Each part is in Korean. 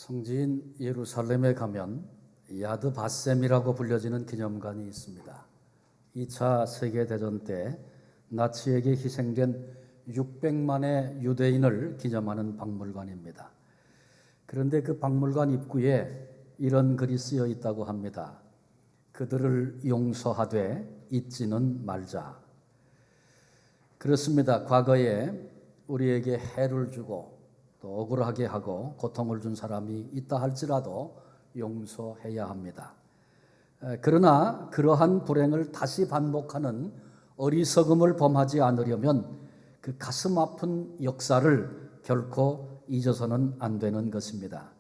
성지인 예루살렘에 가면 야드 바셈이라고 불려지는 기념관이 있습니다. 2차 세계대전 때 나치에게 희생된 600만의 유대인을 기념하는 박물관입니다. 그런데 그 박물관 입구에 이런 글이 쓰여 있다고 합니다. 그들을 용서하되 잊지는 말자. 그렇습니다. 과거에 우리에게 해를 주고 또 억울하게 하고 고통을 준 사람이 있다 할지라도 용서해야 합니다. 그러나 그러한 불행을 다시 반복하는 어리석음을 범하지 않으려면 그 가슴 아픈 역사를 결코 잊어서는 안 되는 것입니다.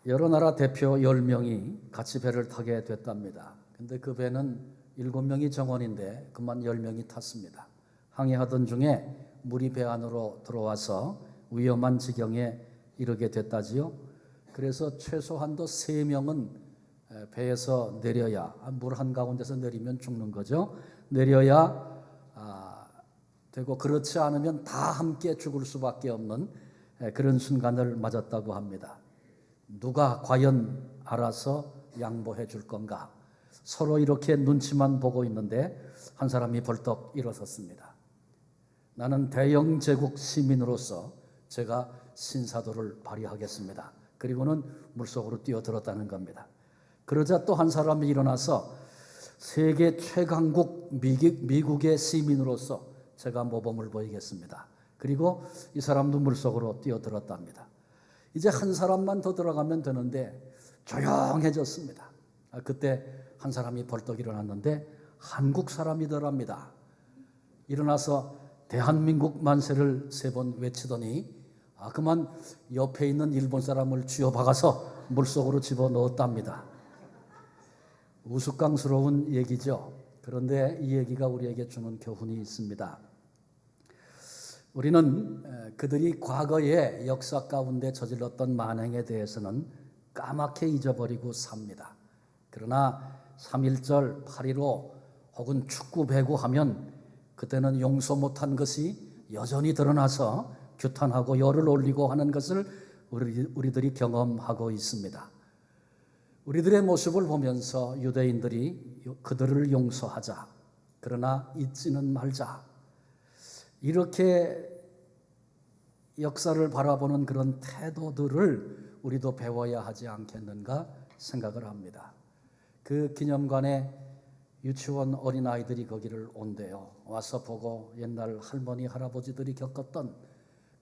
여러 나라 대표 10명이 같이 배를 타게 됐답니다. 근데 그 배는 7명이 정원인데 그만 10명이 탔습니다. 항해하던 중에 물이 배 안으로 들어와서 위험한 지경에 이르게 됐다지요. 그래서 최소한도 3명은 배에서 내려야, 물 한가운데서 내리면 죽는 거죠. 내려야 되고, 그렇지 않으면 다 함께 죽을 수밖에 없는 그런 순간을 맞았다고 합니다. 누가 과연 알아서 양보해 줄 건가? 서로 이렇게 눈치만 보고 있는데 한 사람이 벌떡 일어섰습니다. 나는 대영 제국 시민으로서 제가 신사도를 발휘하겠습니다. 그리고는 물속으로 뛰어들었다는 겁니다. 그러자 또 한 사람이 일어나서 세계 최강국 미국의 시민으로서 제가 모범을 보이겠습니다. 그리고 이 사람도 물속으로 뛰어들었답니다. 이제 한 사람만 더 들어가면 되는데 조용해졌습니다. 그때 한 사람이 벌떡 일어났는데 한국 사람이더랍니다. 일어나서 대한민국 만세를 3번 외치더니 그만 옆에 있는 일본 사람을 쥐어박아서 물속으로 집어넣었답니다. 우스꽝스러운 얘기죠. 그런데 이 얘기가 우리에게 주는 교훈이 있습니다. 우리는 그들이 과거의 역사 가운데 저질렀던 만행에 대해서는 까맣게 잊어버리고 삽니다. 그러나 3.1절, 8.15 혹은 축구 배구 하면 그때는 용서 못한 것이 여전히 드러나서 규탄하고 열을 올리고 하는 것을 우리들이 경험하고 있습니다. 우리들의 모습을 보면서 유대인들이 그들을 용서하자, 그러나 잊지는 말자, 이렇게 역사를 바라보는 그런 태도들을 우리도 배워야 하지 않겠는가 생각을 합니다. 그 기념관에 유치원 어린아이들이 거기를 온대요. 와서 보고 옛날 할머니 할아버지들이 겪었던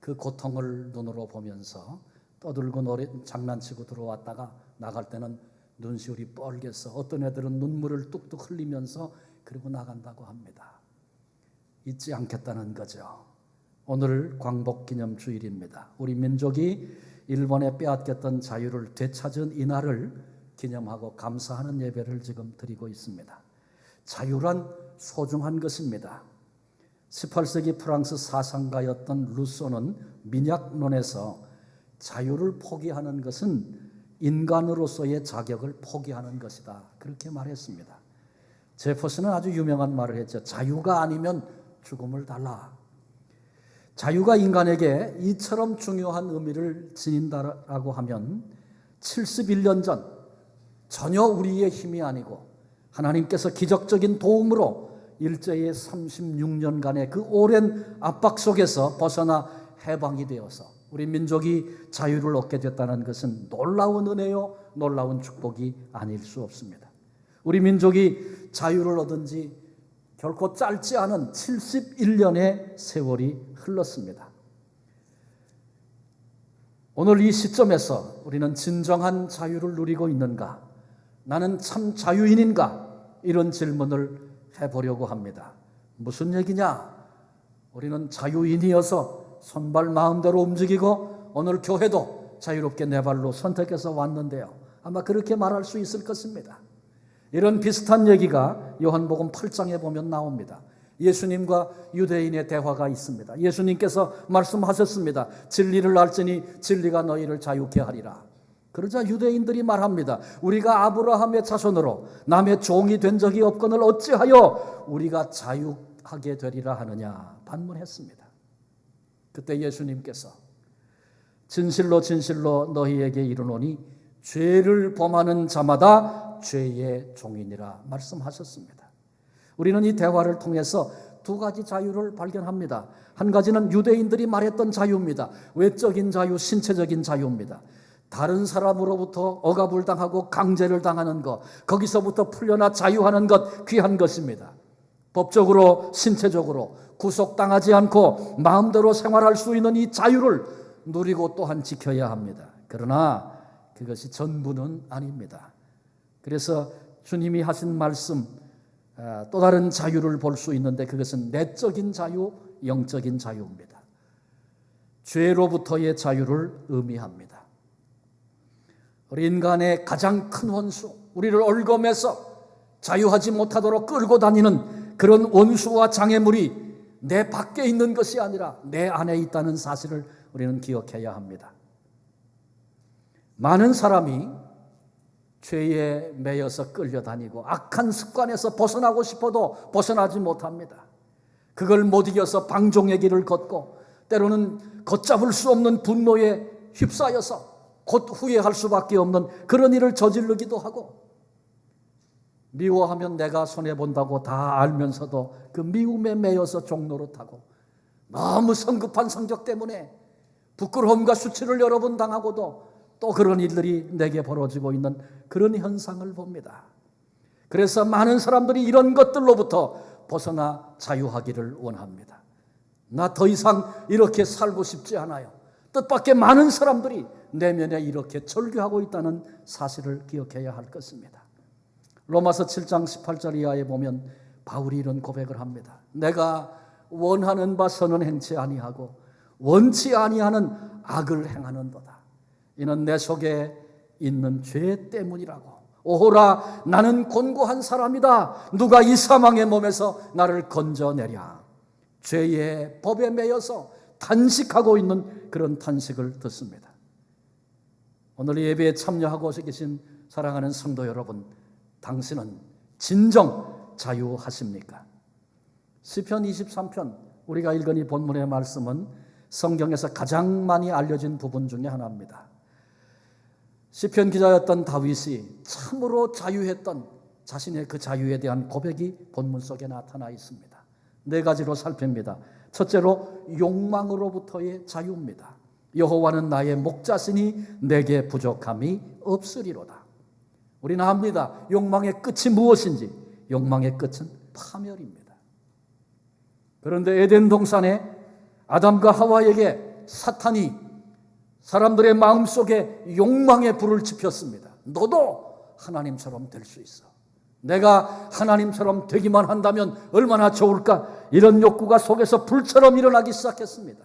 그 고통을 눈으로 보면서 떠들고 장난치고 들어왔다가 나갈 때는 눈시울이 뻘개서 어떤 애들은 눈물을 뚝뚝 흘리면서 그리고 나간다고 합니다. 잊지 않겠다는 거죠. 오늘 광복기념주일입니다. 우리 민족이 일본에 빼앗겼던 자유를 되찾은 이날을 기념하고 감사하는 예배를 지금 드리고 있습니다. 자유란 소중한 것입니다. 18세기 프랑스 사상가였던 루소는 민약론에서 자유를 포기하는 것은 인간으로서의 자격을 포기하는 것이다, 그렇게 말했습니다. 제퍼슨은 아주 유명한 말을 했죠. 자유가 아니면 죽음을 달라. 자유가 인간에게 이처럼 중요한 의미를 지닌다라고 하면 71년 전 전혀 우리의 힘이 아니고 하나님께서 기적적인 도움으로 일제의 36년간의 그 오랜 압박 속에서 벗어나 해방이 되어서 우리 민족이 자유를 얻게 됐다는 것은 놀라운 은혜요, 놀라운 축복이 아닐 수 없습니다. 우리 민족이 자유를 얻은 지 결코 짧지 않은 71년의 세월이 흘렀습니다. 오늘 이 시점에서 우리는 진정한 자유를 누리고 있는가? 나는 참 자유인인가? 이런 질문을 해보려고 합니다. 무슨 얘기냐? 우리는 자유인이어서 손발 마음대로 움직이고 오늘 교회도 자유롭게 내 발로 선택해서 왔는데요. 아마 그렇게 말할 수 있을 것입니다. 이런 비슷한 얘기가 요한복음 8장에 보면 나옵니다. 예수님과 유대인의 대화가 있습니다. 예수님께서 말씀하셨습니다. 진리를 알지니 진리가 너희를 자유케 하리라. 그러자 유대인들이 말합니다. 우리가 아브라함의 자손으로 남의 종이 된 적이 없거늘 어찌하여 우리가 자유하게 되리라 하느냐 반문했습니다. 그때 예수님께서 진실로 진실로 너희에게 이르노니 죄를 범하는 자마다 죄의 종이니라 말씀하셨습니다. 우리는 이 대화를 통해서 두 가지 자유를 발견합니다. 한 가지는 유대인들이 말했던 자유입니다. 외적인 자유, 신체적인 자유입니다. 다른 사람으로부터 억압을 당하고 강제를 당하는 것, 거기서부터 풀려나 자유하는 것 귀한 것입니다. 법적으로, 신체적으로 구속당하지 않고 마음대로 생활할 수 있는 이 자유를 누리고 또한 지켜야 합니다. 그러나 그것이 전부는 아닙니다. 그래서 주님이 하신 말씀, 또 다른 자유를 볼 수 있는데 그것은 내적인 자유, 영적인 자유입니다. 죄로부터의 자유를 의미합니다. 우리 인간의 가장 큰 원수, 우리를 얽어매서 자유하지 못하도록 끌고 다니는 그런 원수와 장애물이 내 밖에 있는 것이 아니라 내 안에 있다는 사실을 우리는 기억해야 합니다. 많은 사람이 죄에 매여서 끌려다니고 악한 습관에서 벗어나고 싶어도 벗어나지 못합니다. 그걸 못 이겨서 방종의 길을 걷고 때로는 걷잡을 수 없는 분노에 휩싸여서 곧 후회할 수밖에 없는 그런 일을 저지르기도 하고, 미워하면 내가 손해본다고 다 알면서도 그 미움에 매여서 종노릇하고, 너무 성급한 성격 때문에 부끄러움과 수치를 여러 번 당하고도 또 그런 일들이 내게 벌어지고 있는 그런 현상을 봅니다. 그래서 많은 사람들이 이런 것들로부터 벗어나 자유하기를 원합니다. 나 더 이상 이렇게 살고 싶지 않아요. 뜻밖의 많은 사람들이 내면에 이렇게 절규하고 있다는 사실을 기억해야 할 것입니다. 로마서 7장 18절 이하에 보면 바울이 이런 고백을 합니다. 내가 원하는 바 선은 행치 아니하고 원치 아니하는 악을 행하는도다. 이는 내 속에 있는 죄 때문이라고. 오호라, 나는 곤고한 사람이다. 누가 이 사망의 몸에서 나를 건져내랴. 죄의 법에 매여서 탄식하고 있는 그런 탄식을 듣습니다. 오늘 예배에 참여하고 계신 사랑하는 성도 여러분, 당신은 진정 자유하십니까? 시편 23편, 우리가 읽은 이 본문의 말씀은 성경에서 가장 많이 알려진 부분 중에 하나입니다. 시편 기자였던 다윗이 참으로 자유했던 자신의 그 자유에 대한 고백이 본문 속에 나타나 있습니다. 네 가지로 살핍니다. 첫째로 욕망으로부터의 자유입니다. 여호와는 나의 목자시니 내게 부족함이 없으리로다. 우리는 압니다. 욕망의 끝이 무엇인지. 욕망의 끝은 파멸입니다. 그런데 에덴 동산에 아담과 하와에게 사탄이 사람들의 마음속에 욕망의 불을 지폈습니다. 너도 하나님처럼 될 수 있어. 내가 하나님처럼 되기만 한다면 얼마나 좋을까? 이런 욕구가 속에서 불처럼 일어나기 시작했습니다.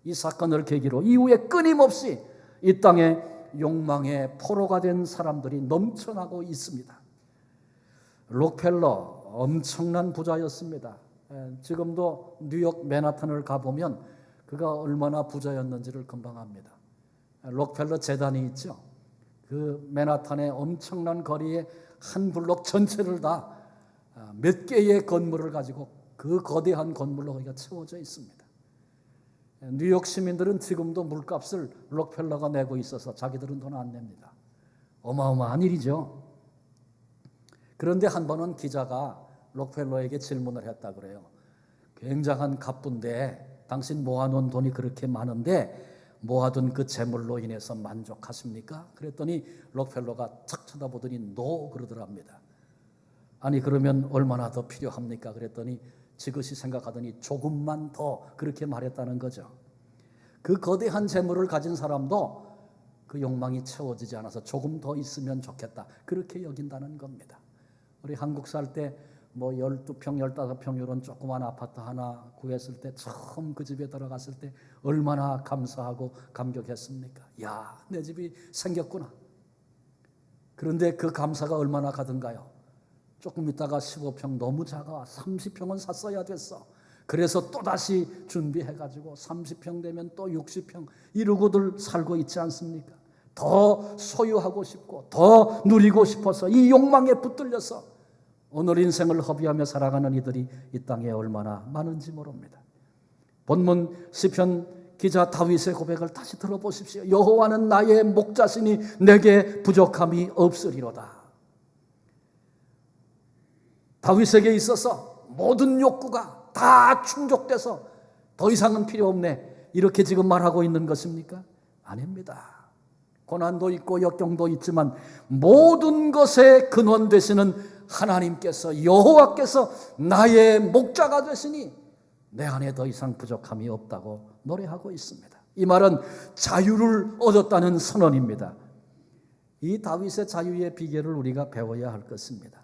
이 사건을 계기로 이후에 끊임없이 이 땅에 욕망의 포로가 된 사람들이 넘쳐나고 있습니다. 록펠러 엄청난 부자였습니다. 지금도 뉴욕 맨하탄을 가보면 그가 얼마나 부자였는지를 금방 압니다. 록펠러 재단이 있죠. 그 맨하탄의 엄청난 거리에 한 블록 전체를 다 몇 개의 건물을 가지고 그 거대한 건물로 거기가 채워져 있습니다. 뉴욕 시민들은 지금도 물값을 록펠러가 내고 있어서 자기들은 돈 안 냅니다. 어마어마한 일이죠. 그런데 한 번은 기자가 록펠러에게 질문을 했다 그래요. 굉장한 갑부인데 당신 모아놓은 돈이 그렇게 많은데 모아둔 그 재물로 인해서 만족하십니까? 그랬더니 록펠러가 탁 쳐다보더니 노 그러더랍니다. 아니 그러면 얼마나 더 필요합니까? 그랬더니 지그시 생각하더니 조금만 더 그렇게 말했다는 거죠. 그 거대한 재물을 가진 사람도 그 욕망이 채워지지 않아서 조금 더 있으면 좋겠다. 그렇게 여긴다는 겁니다. 우리 한국 살 때 뭐 12평, 15평 이런 조그만 아파트 하나 구했을 때 처음 그 집에 들어갔을 때 얼마나 감사하고 감격했습니까? 야, 내 집이 생겼구나. 그런데 그 감사가 얼마나 가든가요? 조금 있다가 15평 너무 작아. 30평은 샀어야 됐어. 그래서 또다시 준비해가지고 30평 되면 또 60평 이러고들 살고 있지 않습니까? 더 소유하고 싶고 더 누리고 싶어서 이 욕망에 붙들려서 오늘 인생을 허비하며 살아가는 이들이 이 땅에 얼마나 많은지 모릅니다. 본문 시편 기자 다윗의 고백을 다시 들어보십시오. 여호와는 나의 목자시니 내게 부족함이 없으리로다. 다윗에게 있어서 모든 욕구가 다 충족돼서 더 이상은 필요 없네, 이렇게 지금 말하고 있는 것입니까? 아닙니다. 고난도 있고 역경도 있지만 모든 것의 근원 되시는 하나님께서, 여호와께서 나의 목자가 되시니 내 안에 더 이상 부족함이 없다고 노래하고 있습니다. 이 말은 자유를 얻었다는 선언입니다. 이 다윗의 자유의 비결을 우리가 배워야 할 것입니다.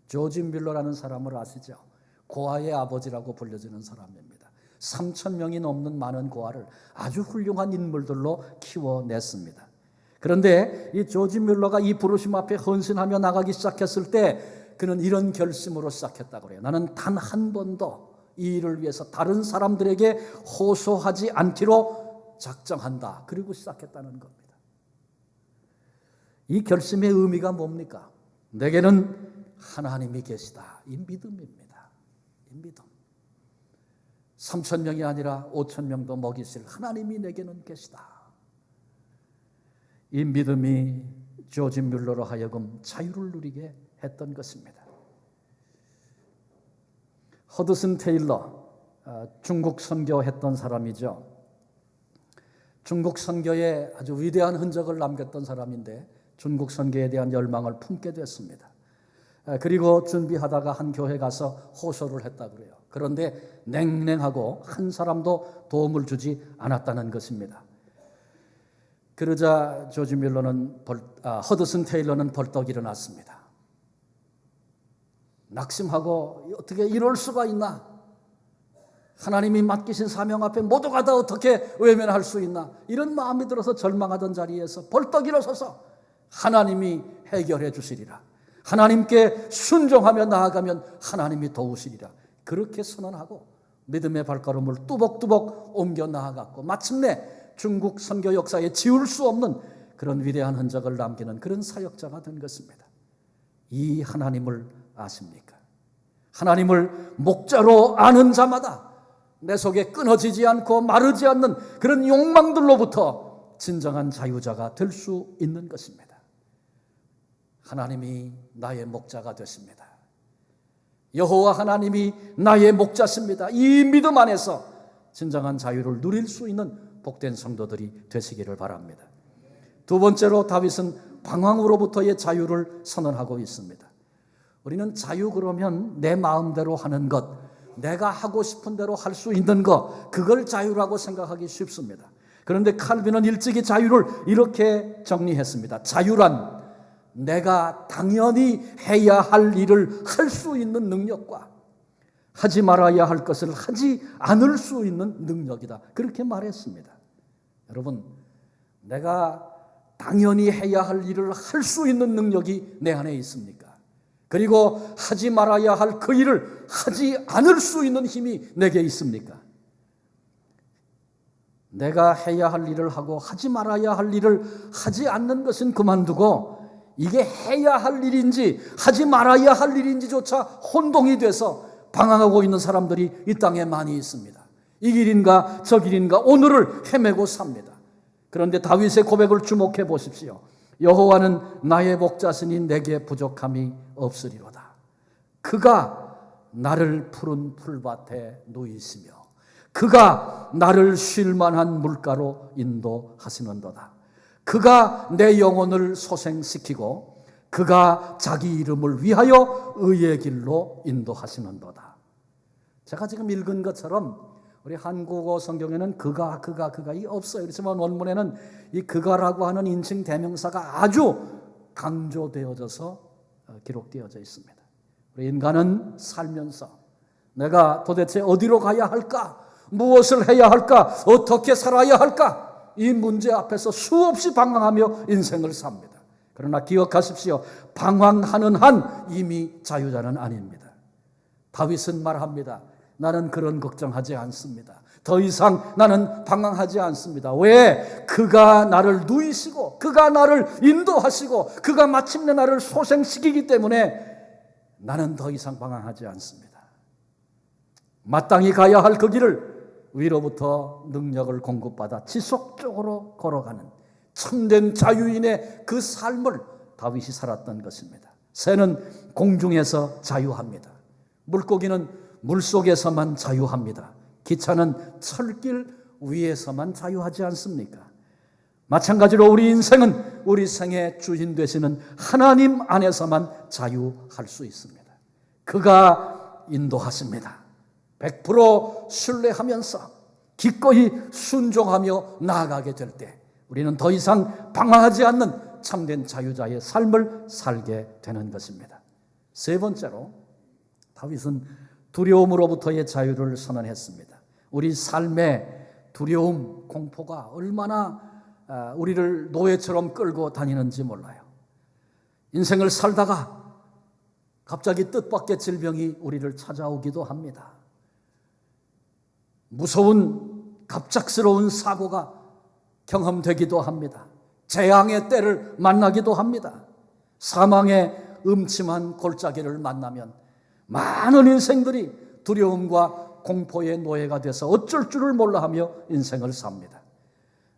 조지 뮬러라는 사람을 아시죠? 고아의 아버지라고 불려지는 사람입니다. 3,000명이 넘는 많은 고아를 아주 훌륭한 인물들로 키워냈습니다. 그런데 이 조지 뮬러가 이 부르심 앞에 헌신하며 나가기 시작했을 때 그는 이런 결심으로 시작했다고 그래요. 나는 단 한 번도 이 일을 위해서 다른 사람들에게 호소하지 않기로 작정한다. 그리고 시작했다는 겁니다. 이 결심의 의미가 뭡니까? 내게는 하나님이 계시다. 이 믿음입니다. 이 믿음. 3,000명이 아니라 5,000명도 먹이실 하나님이 내게는 계시다. 이 믿음이 조지 뮬러로 하여금 자유를 누리게 했던 것입니다. 허드슨 테일러, 중국 선교했던 사람이죠. 중국 선교에 아주 위대한 흔적을 남겼던 사람인데 중국 선교에 대한 열망을 품게 됐습니다. 그리고 준비하다가 한 교회 가서 호소를 했다고 그래요. 그런데 냉랭하고 한 사람도 도움을 주지 않았다는 것입니다. 그러자 조지 뮬러는 허드슨 테일러는 벌떡 일어났습니다. 낙심하고 어떻게 이럴 수가 있나? 하나님이 맡기신 사명 앞에 모두가 다 어떻게 외면할 수 있나? 이런 마음이 들어서 절망하던 자리에서 벌떡 일어서서 하나님이 해결해 주시리라, 하나님께 순종하며 나아가면 하나님이 도우시리라, 그렇게 선언하고 믿음의 발걸음을 뚜벅뚜벅 옮겨 나아갔고 마침내 중국 선교 역사에 지울 수 없는 그런 위대한 흔적을 남기는 그런 사역자가 된 것입니다. 이 하나님을 아십니까? 하나님을 목자로 아는 자마다 내 속에 끊어지지 않고 마르지 않는 그런 욕망들로부터 진정한 자유자가 될 수 있는 것입니다. 하나님이 나의 목자가 되십니다. 여호와 하나님이 나의 목자십니다. 이 믿음 안에서 진정한 자유를 누릴 수 있는 복된 성도들이 되시기를 바랍니다. 두 번째로 다윗은 방황으로부터의 자유를 선언하고 있습니다. 우리는 자유 그러면 내 마음대로 하는 것, 내가 하고 싶은 대로 할 수 있는 것, 그걸 자유라고 생각하기 쉽습니다. 그런데 칼빈은 일찍이 자유를 이렇게 정리했습니다. 자유란 내가 당연히 해야 할 일을 할 수 있는 능력과 하지 말아야 할 것을 하지 않을 수 있는 능력이다. 그렇게 말했습니다. 여러분, 내가 당연히 해야 할 일을 할 수 있는 능력이 내 안에 있습니까? 그리고 하지 말아야 할 그 일을 하지 않을 수 있는 힘이 내게 있습니까? 내가 해야 할 일을 하고 하지 말아야 할 일을 하지 않는 것은 그만두고 이게 해야 할 일인지 하지 말아야 할 일인지조차 혼동이 돼서 방황하고 있는 사람들이 이 땅에 많이 있습니다. 이 길인가 저 길인가 오늘을 헤매고 삽니다. 그런데 다윗의 고백을 주목해 보십시오. 여호와는 나의 목자시니 내게 부족함이 없으리로다. 그가 나를 푸른 풀밭에 누이시며 그가 나를 쉴 만한 물가로 인도하시는도다. 그가 내 영혼을 소생시키고 그가 자기 이름을 위하여 의의 길로 인도하시는도다. 제가 지금 읽은 것처럼 우리 한국어 성경에는 그가이 없어요. 그렇지만 원문에는 이 그가라고 하는 인칭 대명사가 아주 강조되어져서 기록되어져 있습니다. 우리 인간은 살면서 내가 도대체 어디로 가야 할까? 무엇을 해야 할까? 어떻게 살아야 할까? 이 문제 앞에서 수없이 방황하며 인생을 삽니다. 그러나 기억하십시오. 방황하는 한 이미 자유자는 아닙니다. 다윗은 말합니다. 나는 그런 걱정하지 않습니다. 더 이상 나는 방황하지 않습니다. 왜? 그가 나를 누이시고 그가 나를 인도하시고 그가 마침내 나를 소생시키기 때문에 나는 더 이상 방황하지 않습니다. 마땅히 가야 할 그 길을 위로부터 능력을 공급받아 지속적으로 걸어가는 참된 자유인의 그 삶을 다윗이 살았던 것입니다. 새는 공중에서 자유합니다. 물고기는 물속에서만 자유합니다. 기차는 철길 위에서만 자유하지 않습니까? 마찬가지로 우리 인생은 우리 생의 주인 되시는 하나님 안에서만 자유할 수 있습니다. 그가 인도하십니다. 100% 신뢰하면서 기꺼이 순종하며 나아가게 될 때 우리는 더 이상 방황하지 않는 참된 자유자의 삶을 살게 되는 것입니다. 세 번째로 다윗은 두려움으로부터의 자유를 선언했습니다. 우리 삶의 두려움, 공포가 얼마나 우리를 노예처럼 끌고 다니는지 몰라요. 인생을 살다가 갑자기 뜻밖의 질병이 우리를 찾아오기도 합니다. 무서운 갑작스러운 사고가 경험되기도 합니다. 재앙의 때를 만나기도 합니다. 사망의 음침한 골짜기를 만나면 많은 인생들이 두려움과 공포의 노예가 돼서 어쩔 줄을 몰라 하며 인생을 삽니다.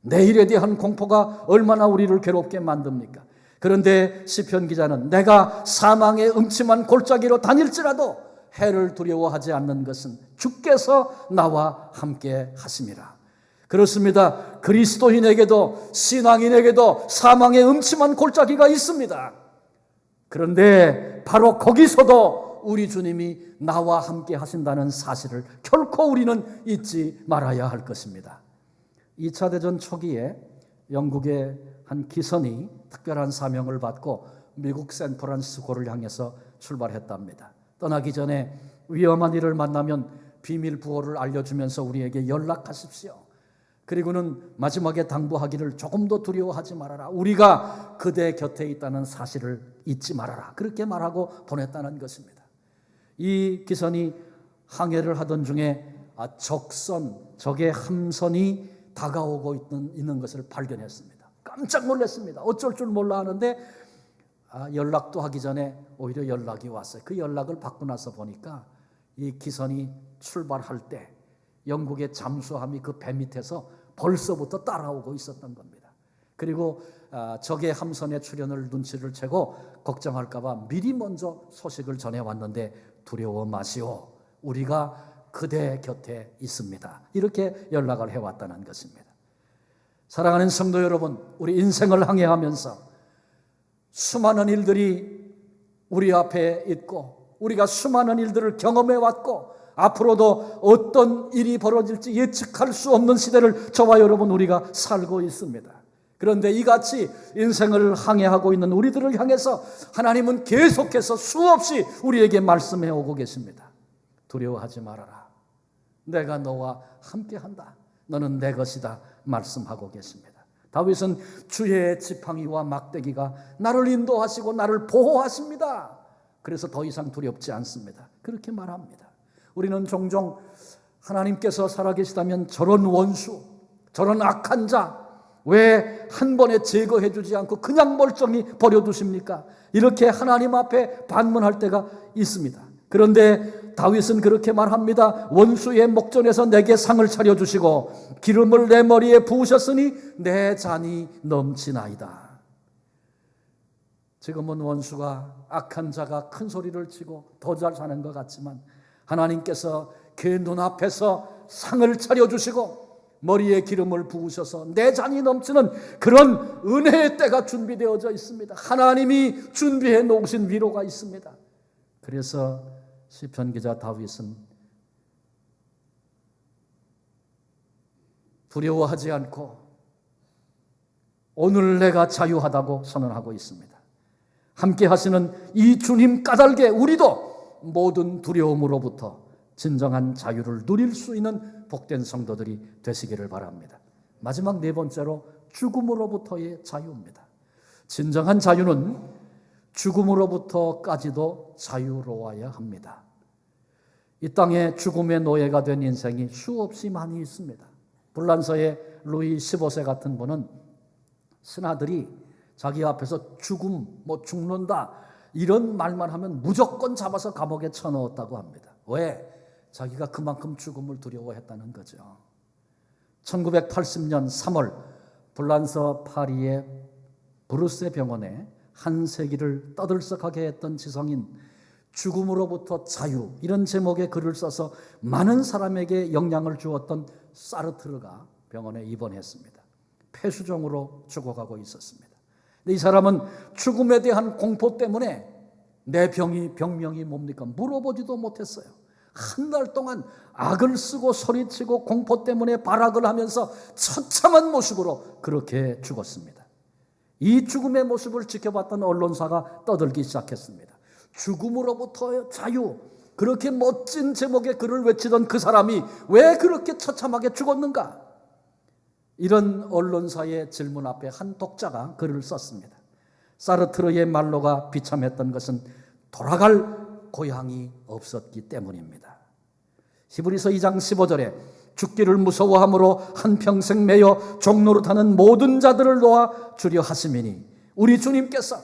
내일에 대한 공포가 얼마나 우리를 괴롭게 만듭니까? 그런데 시편 기자는 내가 사망의 음침한 골짜기로 다닐지라도 해를 두려워하지 않는 것은 주께서 나와 함께 하심이라. 그렇습니다. 그리스도인에게도 신앙인에게도 사망의 음침한 골짜기가 있습니다. 그런데 바로 거기서도 우리 주님이 나와 함께 하신다는 사실을 결코 우리는 잊지 말아야 할 것입니다. 2차 대전 초기에 영국의 한 기선이 특별한 사명을 받고 미국 샌프란시스코를 향해서 출발했답니다. 떠나기 전에 위험한 일을 만나면 비밀 부호를 알려주면서 우리에게 연락하십시오. 그리고는 마지막에 당부하기를 조금도 두려워하지 말아라. 우리가 그대 곁에 있다는 사실을 잊지 말아라. 그렇게 말하고 보냈다는 것입니다. 이 기선이 항해를 하던 중에 적의 함선이 다가오고 있는 것을 발견했습니다. 깜짝 놀랐습니다. 어쩔 줄 몰라 하는데 연락도 하기 전에 오히려 연락이 왔어요. 그 연락을 받고 나서 보니까 이 기선이 출발할 때 영국의 잠수함이 그 배 밑에서 벌써부터 따라오고 있었던 겁니다. 그리고 적의 함선의 출현을 눈치를 채고 걱정할까 봐 미리 먼저 소식을 전해왔는데 두려워 마시오. 우리가 그대 곁에 있습니다. 이렇게 연락을 해왔다는 것입니다. 사랑하는 성도 여러분, 우리 인생을 항해하면서 수많은 일들이 우리 앞에 있고 우리가 수많은 일들을 경험해왔고 앞으로도 어떤 일이 벌어질지 예측할 수 없는 시대를 저와 여러분 우리가 살고 있습니다. 그런데 이같이 인생을 항해하고 있는 우리들을 향해서 하나님은 계속해서 수없이 우리에게 말씀해 오고 계십니다. 두려워하지 말아라. 내가 너와 함께한다. 너는 내 것이다. 말씀하고 계십니다. 다윗은 주의 지팡이와 막대기가 나를 인도하시고 나를 보호하십니다. 그래서 더 이상 두렵지 않습니다. 그렇게 말합니다. 우리는 종종 하나님께서 살아계시다면 저런 원수, 저런 악한 자 왜 한 번에 제거해 주지 않고 그냥 멀쩡히 버려두십니까? 이렇게 하나님 앞에 반문할 때가 있습니다. 그런데 다윗은 그렇게 말합니다. 원수의 목전에서 내게 상을 차려주시고 기름을 내 머리에 부으셨으니 내 잔이 넘치나이다. 지금은 원수가 악한 자가 큰 소리를 치고 더 잘 사는 것 같지만 하나님께서 그 눈앞에서 상을 차려주시고 머리에 기름을 부으셔서 내 잔이 넘치는 그런 은혜의 때가 준비되어져 있습니다. 하나님이 준비해 놓으신 위로가 있습니다. 그래서 시편 기자 다윗은 두려워하지 않고 오늘 내가 자유하다고 선언하고 있습니다. 함께 하시는 이 주님 까닭에 우리도 모든 두려움으로부터 진정한 자유를 누릴 수 있는 복된 성도들이 되시기를 바랍니다. 마지막 네 번째로 죽음으로부터의 자유입니다. 진정한 자유는 죽음으로부터까지도 자유로워야 합니다. 이 땅에 죽음의 노예가 된 인생이 수없이 많이 있습니다. 불란서의 루이 15세 같은 분은 신하들이 자기 앞에서 죽음, 죽는다 이런 말만 하면 무조건 잡아서 감옥에 쳐넣었다고 합니다. 왜? 자기가 그만큼 죽음을 두려워했다는 거죠. 1980년 3월 불란서 파리의 브루세 병원에 한 세기를 떠들썩하게 했던 지성인 죽음으로부터 자유, 이런 제목의 글을 써서 많은 사람에게 영향을 주었던 사르트르가 병원에 입원했습니다. 폐수종으로 죽어가고 있었습니다. 근데 이 사람은 죽음에 대한 공포 때문에 내 병명이 뭡니까? 물어보지도 못했어요. 한 달 동안 악을 쓰고 소리치고 공포 때문에 발악을 하면서 처참한 모습으로 그렇게 죽었습니다. 이 죽음의 모습을 지켜봤던 언론사가 떠들기 시작했습니다. 죽음으로부터 자유, 그렇게 멋진 제목의 글을 외치던 그 사람이 왜 그렇게 처참하게 죽었는가? 이런 언론사의 질문 앞에 한 독자가 글을 썼습니다. 사르트르의 말로가 비참했던 것은 돌아갈 고향이 없었기 때문입니다. 히브리서 2장 15절에 죽기를 무서워함으로 한평생 매여 종노릇하는 모든 자들을 놓아 주려 하심이니, 우리 주님께서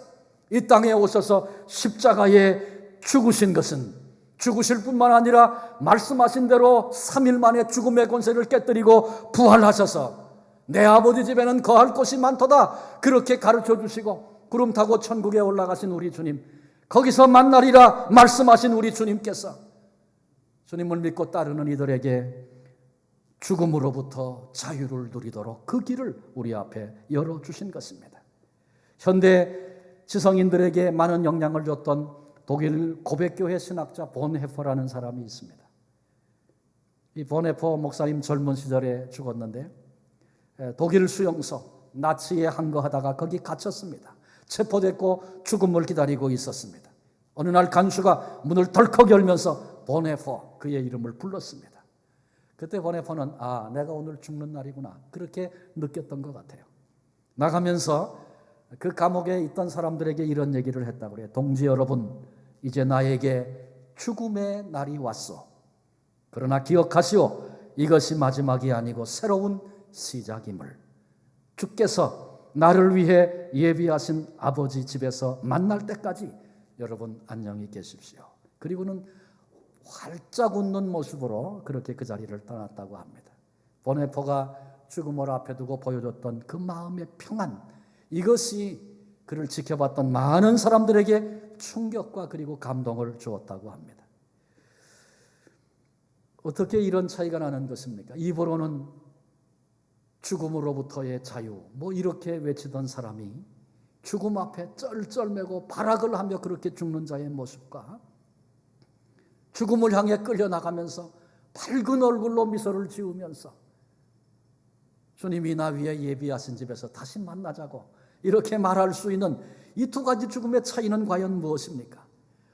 이 땅에 오셔서 십자가에 죽으신 것은 죽으실 뿐만 아니라 말씀하신 대로 3일 만에 죽음의 권세를 깨뜨리고 부활하셔서 내 아버지 집에는 거할 곳이 많도다, 그렇게 가르쳐 주시고 구름 타고 천국에 올라가신 우리 주님, 거기서 만나리라 말씀하신 우리 주님께서 주님을 믿고 따르는 이들에게 죽음으로부터 자유를 누리도록 그 길을 우리 앞에 열어주신 것입니다. 현대 지성인들에게 많은 영향을 줬던 독일 고백교회 신학자 본헤퍼라는 사람이 있습니다. 이 본헤퍼 목사님 젊은 시절에 죽었는데 독일 수용소 나치에 항거하다가 거기 갇혔습니다. 체포됐고 죽음을 기다리고 있었습니다. 어느 날 간수가 문을 덜컥 열면서 본헤퍼, 그의 이름을 불렀습니다. 그때 본헤퍼는 내가 오늘 죽는 날이구나, 그렇게 느꼈던 것 같아요. 나가면서 그 감옥에 있던 사람들에게 이런 얘기를 했다고 그래요. 동지 여러분, 이제 나에게 죽음의 날이 왔소. 그러나 기억하시오, 이것이 마지막이 아니고 새로운 시작임을. 주께서 나를 위해 예비하신 아버지 집에서 만날 때까지 여러분 안녕히 계십시오. 그리고는 활짝 웃는 모습으로 그렇게 그 자리를 떠났다고 합니다. 본헤퍼가 죽음을 앞에 두고 보여줬던 그 마음의 평안, 이것이 그를 지켜봤던 많은 사람들에게 충격과 그리고 감동을 주었다고 합니다. 어떻게 이런 차이가 나는 것입니까? 입으로는 죽음으로부터의 자유, 이렇게 외치던 사람이 죽음 앞에 쩔쩔매고 발악을 하며 그렇게 죽는 자의 모습과 죽음을 향해 끌려나가면서 밝은 얼굴로 미소를 지으면서 주님이 나 위해 예비하신 집에서 다시 만나자고 이렇게 말할 수 있는 이 두 가지 죽음의 차이는 과연 무엇입니까?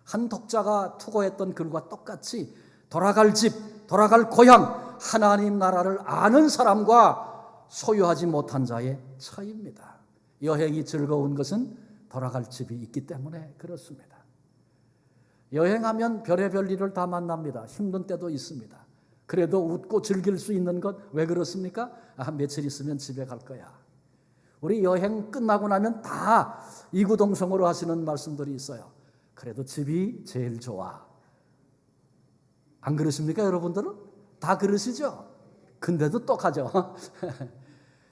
한 독자가 투고했던 글과 똑같이 돌아갈 집, 돌아갈 고향, 하나님 나라를 아는 사람과 소유하지 못한 자의 차이입니다. 여행이 즐거운 것은 돌아갈 집이 있기 때문에 그렇습니다. 여행하면 별의별 일을 다 만납니다. 힘든 때도 있습니다. 그래도 웃고 즐길 수 있는 것 왜 그렇습니까? 며칠 있으면 집에 갈 거야. 우리 여행 끝나고 나면 다 이구동성으로 하시는 말씀들이 있어요. 그래도 집이 제일 좋아. 안 그러십니까, 여러분들은? 다 그러시죠? 근데도 똑하죠.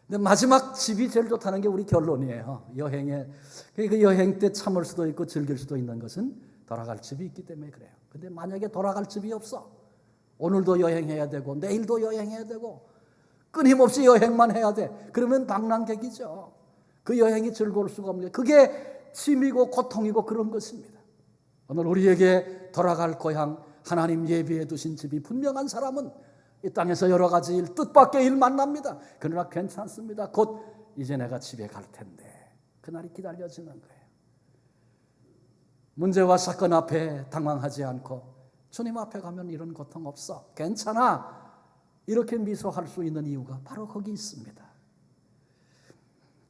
근데 마지막 집이 제일 좋다는 게 우리 결론이에요. 여행에. 그 여행 때 참을 수도 있고 즐길 수도 있는 것은 돌아갈 집이 있기 때문에 그래요. 근데 만약에 돌아갈 집이 없어. 오늘도 여행해야 되고 내일도 여행해야 되고 끊임없이 여행만 해야 돼. 그러면 방랑객이죠. 그 여행이 즐거울 수가 없는 게 그게 짐이고 고통이고 그런 것입니다. 오늘 우리에게 돌아갈 고향, 하나님 예비해 두신 집이 분명한 사람은 이 땅에서 여러 가지 일, 뜻밖의 일 만납니다. 그러나 괜찮습니다. 곧 이제 내가 집에 갈 텐데 그날이 기다려지는 거예요. 문제와 사건 앞에 당황하지 않고 주님 앞에 가면 이런 고통 없어. 괜찮아. 이렇게 미소할 수 있는 이유가 바로 거기 있습니다.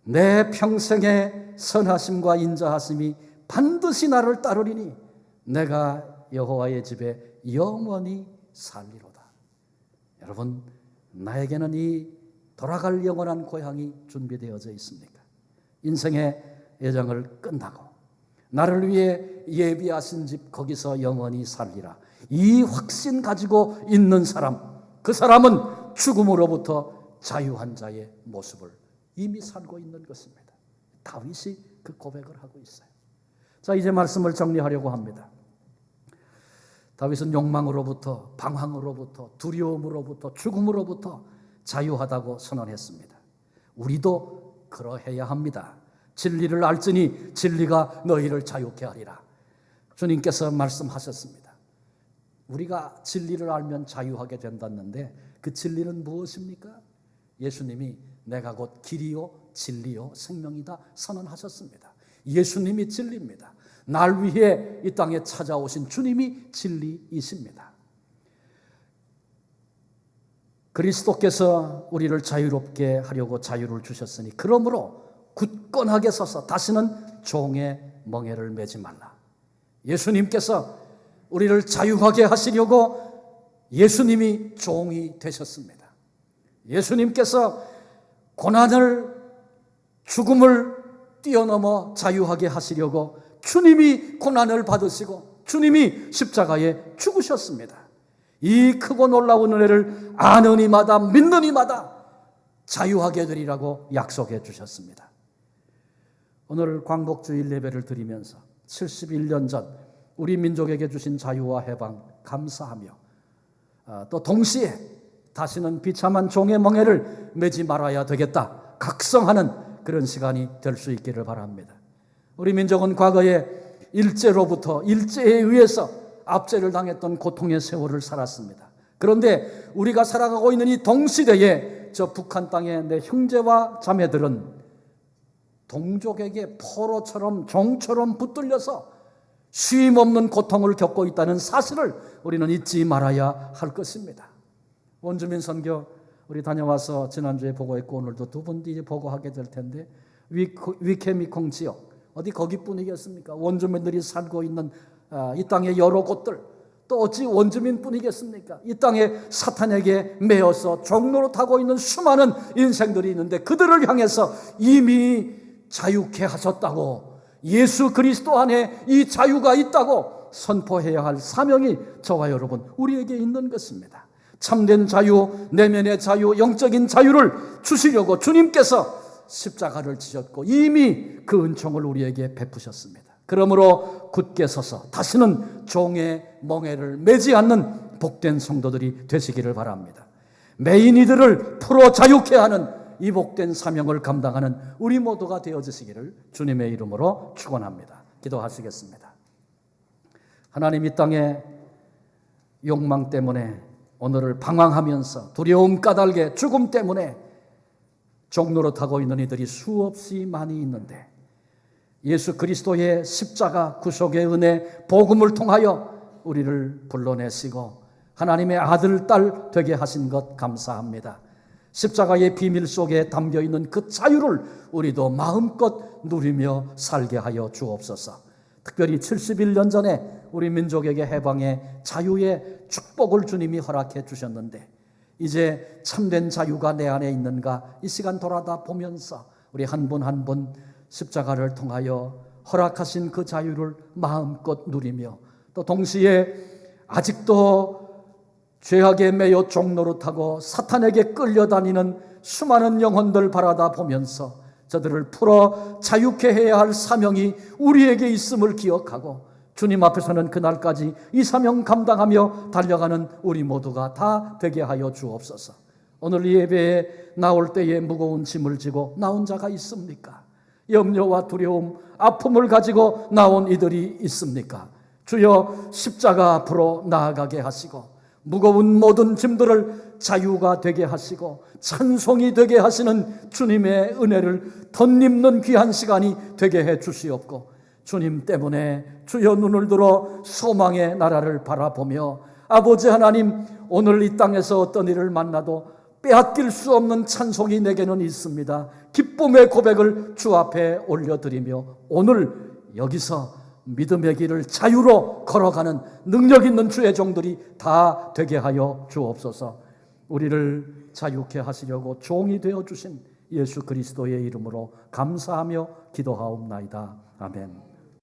내 평생의 선하심과 인자하심이 반드시 나를 따르리니 내가 여호와의 집에 영원히 살리로다. 여러분, 나에게는 이 돌아갈 영원한 고향이 준비되어져 있습니까? 인생의 여정을 끝나고 나를 위해 예비하신 집 거기서 영원히 살리라. 이 확신 가지고 있는 사람, 그 사람은 죽음으로부터 자유한 자의 모습을 이미 살고 있는 것입니다. 다윗이 그 고백을 하고 있어요. 자, 이제 말씀을 정리하려고 합니다. 다윗은 욕망으로부터, 방황으로부터, 두려움으로부터, 죽음으로부터 자유하다고 선언했습니다. 우리도 그러해야 합니다. 진리를 알지니 진리가 너희를 자유케 하리라. 주님께서 말씀하셨습니다. 우리가 진리를 알면 자유하게 된다는데 그 진리는 무엇입니까? 예수님이 내가 곧 길이요 진리요 생명이다 선언하셨습니다. 예수님이 진리입니다. 날 위해 이 땅에 찾아오신 주님이 진리이십니다. 그리스도께서 우리를 자유롭게 하려고 자유를 주셨으니 그러므로 굳건하게 서서 다시는 종의 멍에를 매지 말라. 예수님께서 우리를 자유하게 하시려고 예수님이 종이 되셨습니다. 예수님께서 고난을, 죽음을 뛰어넘어 자유하게 하시려고 주님이 고난을 받으시고 주님이 십자가에 죽으셨습니다. 이 크고 놀라운 은혜를 아는 이마다 믿는 이마다 자유하게 되리라고 약속해 주셨습니다. 오늘 광복주일 예배를 드리면서 71년 전 우리 민족에게 주신 자유와 해방 감사하며 또 동시에 다시는 비참한 종의 멍에를 매지 말아야 되겠다 각성하는 그런 시간이 될 수 있기를 바랍니다. 우리 민족은 과거에 일제에 의해서 압제를 당했던 고통의 세월을 살았습니다. 그런데 우리가 살아가고 있는 이 동시대에 저 북한 땅의 내 형제와 자매들은 동족에게 포로처럼 종처럼 붙들려서 쉼 없는 고통을 겪고 있다는 사실을 우리는 잊지 말아야 할 것입니다. 원주민 선교 우리 다녀와서 지난주에 보고했고 오늘도 두 번 뒤에 보고하게 될 텐데 위케미콩 지역 어디 거기뿐이겠습니까? 원주민들이 살고 있는 이 땅의 여러 곳들 또 어찌 원주민뿐이겠습니까? 이 땅에 사탄에게 매어서 종로로 타고 있는 수많은 인생들이 있는데 그들을 향해서 이미 자유케 하셨다고 예수 그리스도 안에 이 자유가 있다고 선포해야 할 사명이 저와 여러분 우리에게 있는 것입니다. 참된 자유, 내면의 자유, 영적인 자유를 주시려고 주님께서 십자가를 지셨고 이미 그 은총을 우리에게 베푸셨습니다. 그러므로 굳게 서서 다시는 종의 멍에를 매지 않는 복된 성도들이 되시기를 바랍니다. 매인 이들을 풀어 자유케 하는 이 복된 사명을 감당하는 우리 모두가 되어주시기를 주님의 이름으로 축원합니다. 기도하시겠습니다. 하나님, 이 땅에 욕망 때문에 오늘을 방황하면서 두려움 까닭에 죽음 때문에 종로로 타고 있는 이들이 수없이 많이 있는데 예수 그리스도의 십자가 구속의 은혜 복음을 통하여 우리를 불러내시고 하나님의 아들, 딸 되게 하신 것 감사합니다. 십자가의 비밀 속에 담겨있는 그 자유를 우리도 마음껏 누리며 살게 하여 주옵소서. 특별히 71년 전에 우리 민족에게 해방의 자유의 축복을 주님이 허락해 주셨는데 이제 참된 자유가 내 안에 있는가 이 시간 돌아다 보면서 우리 한 분 한 분 십자가를 통하여 허락하신 그 자유를 마음껏 누리며 또 동시에 아직도 죄악에 매여 종노릇하고 사탄에게 끌려다니는 수많은 영혼들 바라다 보면서 저들을 풀어 자유케 해야 할 사명이 우리에게 있음을 기억하고 주님 앞에서는 그날까지 이 사명 감당하며 달려가는 우리 모두가 다 되게 하여 주옵소서. 오늘 이 예배에 나올 때에 무거운 짐을 지고 나온 자가 있습니까? 염려와 두려움, 아픔을 가지고 나온 이들이 있습니까? 주여 십자가 앞으로 나아가게 하시고 무거운 모든 짐들을 자유가 되게 하시고 찬송이 되게 하시는 주님의 은혜를 덧입는 귀한 시간이 되게 해 주시옵고 주님 때문에 주여 눈을 들어 소망의 나라를 바라보며 아버지 하나님, 오늘 이 땅에서 어떤 일을 만나도 빼앗길 수 없는 찬송이 내게는 있습니다. 기쁨의 고백을 주 앞에 올려드리며 오늘 여기서 믿음의 길을 자유로 걸어가는 능력 있는 주의 종들이 다 되게 하여 주옵소서. 우리를 자유케 하시려고 종이 되어 주신 예수 그리스도의 이름으로 감사하며 기도하옵나이다. 아멘.